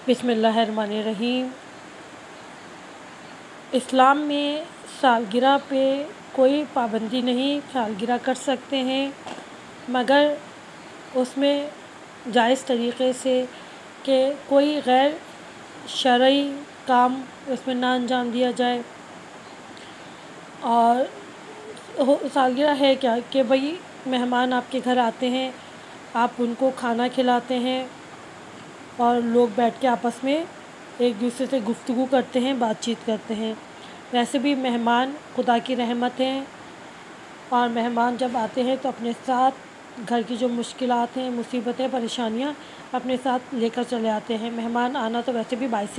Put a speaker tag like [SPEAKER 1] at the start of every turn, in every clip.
[SPEAKER 1] بسم اللہ الرحمن الرحیم۔ اسلام میں سالگرہ پہ کوئی پابندی نہیں، سالگرہ کر سکتے ہیں، مگر اس میں جائز طریقے سے کہ کوئی غیر شرعی کام اس میں نہ انجام دیا جائے۔ اور سالگرہ ہے کیا کہ بھئی مہمان آپ کے گھر آتے ہیں، آپ ان کو کھانا کھلاتے ہیں اور لوگ بیٹھ کے آپس میں ایک دوسرے سے گفتگو کرتے ہیں، بات چیت کرتے ہیں۔ ویسے بھی مہمان خدا کی رحمت ہیں، اور مہمان جب آتے ہیں تو اپنے ساتھ گھر کی جو مشکلات ہیں، مصیبتیں، پریشانیاں اپنے ساتھ لے کر چلے آتے ہیں۔ مہمان آنا تو ویسے بھی باعث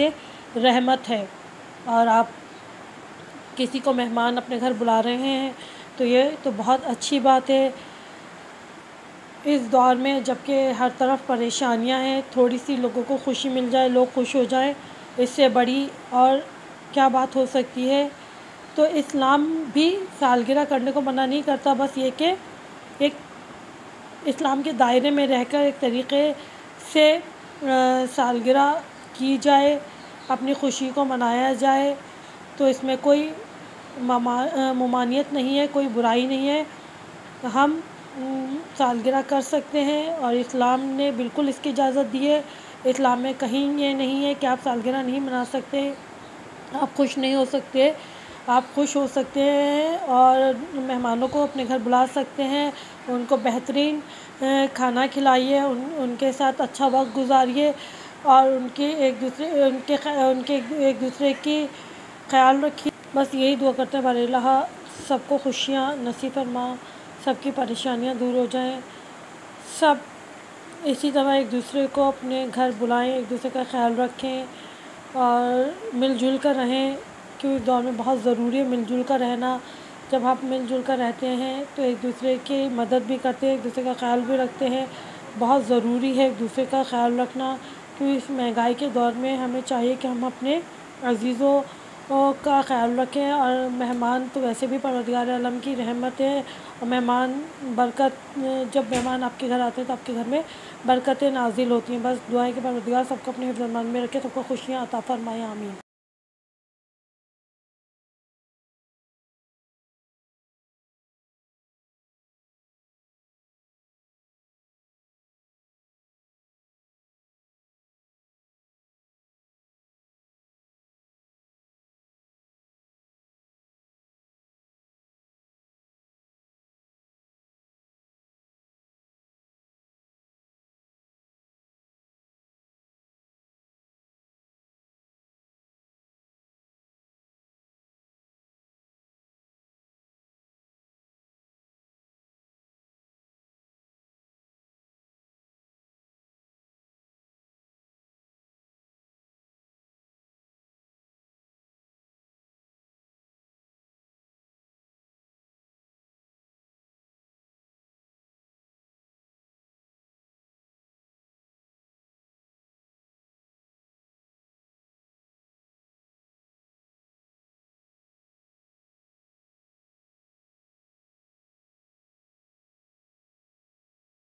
[SPEAKER 1] رحمت ہے، اور آپ کسی کو مہمان اپنے گھر بلا رہے ہیں تو یہ تو بہت اچھی بات ہے۔ اس دور میں جب کہ ہر طرف پریشانیاں ہیں، تھوڑی سی لوگوں کو خوشی مل جائے، لوگ خوش ہو جائیں، اس سے بڑی اور کیا بات ہو سکتی ہے۔ تو اسلام بھی سالگرہ کرنے کو منع نہیں کرتا، بس یہ کہ ایک اسلام کے دائرے میں رہ کر ایک طریقے سے سالگرہ کی جائے، اپنی خوشی کو منایا جائے، تو اس میں کوئی ممانعت نہیں ہے، کوئی برائی نہیں ہے۔ ہم سالگرہ کر سکتے ہیں، اور اسلام نے بالکل اس کی اجازت دی ہے۔ اسلام میں کہیں یہ نہیں ہے کہ آپ سالگرہ نہیں منا سکتے، آپ خوش نہیں ہو سکتے۔ آپ خوش ہو سکتے ہیں اور مہمانوں کو اپنے گھر بلا سکتے ہیں، ان کو بہترین کھانا کھلائیے، ان کے ساتھ اچھا وقت گزاریے، اور ان کے ایک دوسرے کی خیال رکھیے۔ بس یہی دعا کرتے ہیں ہمارے اللہ سب کو خوشیاں نصیب فرما، سب کی پریشانیاں دور ہو جائیں، سب اسی طرح ایک دوسرے کو اپنے گھر بلائیں، ایک دوسرے کا خیال رکھیں، اور مل جل کر رہیں، کیونکہ اس دور میں بہت ضروری ہے مل جل کر رہنا۔ جب آپ مل جل کر رہتے ہیں تو ایک دوسرے کی مدد بھی کرتے ہیں، ایک دوسرے کا خیال بھی رکھتے ہیں۔ بہت ضروری ہے ایک دوسرے کا خیال رکھنا، کیونکہ اس مہنگائی کے دور میں ہمیں چاہیے کہ ہم اپنے عزیزوں کا خیال رکھیں۔ اور مہمان تو ویسے بھی پروردگار عالم کی رحمت ہے، اور مہمان برکت، جب مہمان آپ کے گھر آتے ہیں تو آپ کے گھر میں برکتیں نازل ہوتی ہیں۔ بس دعا ہے کہ پروردگار سب کو اپنے حفظ و امان میں رکھے، سب کو خوشیاں عطا فرمائے، آمین۔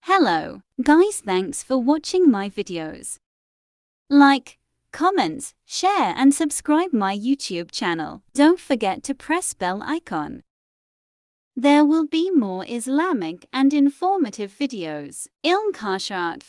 [SPEAKER 2] Hello, guys, thanks for watching my videos. Like, comments, share and subscribe my YouTube channel. Don't forget to press bell icon. There will be more Islamic and informative videos. Ilm Kashat.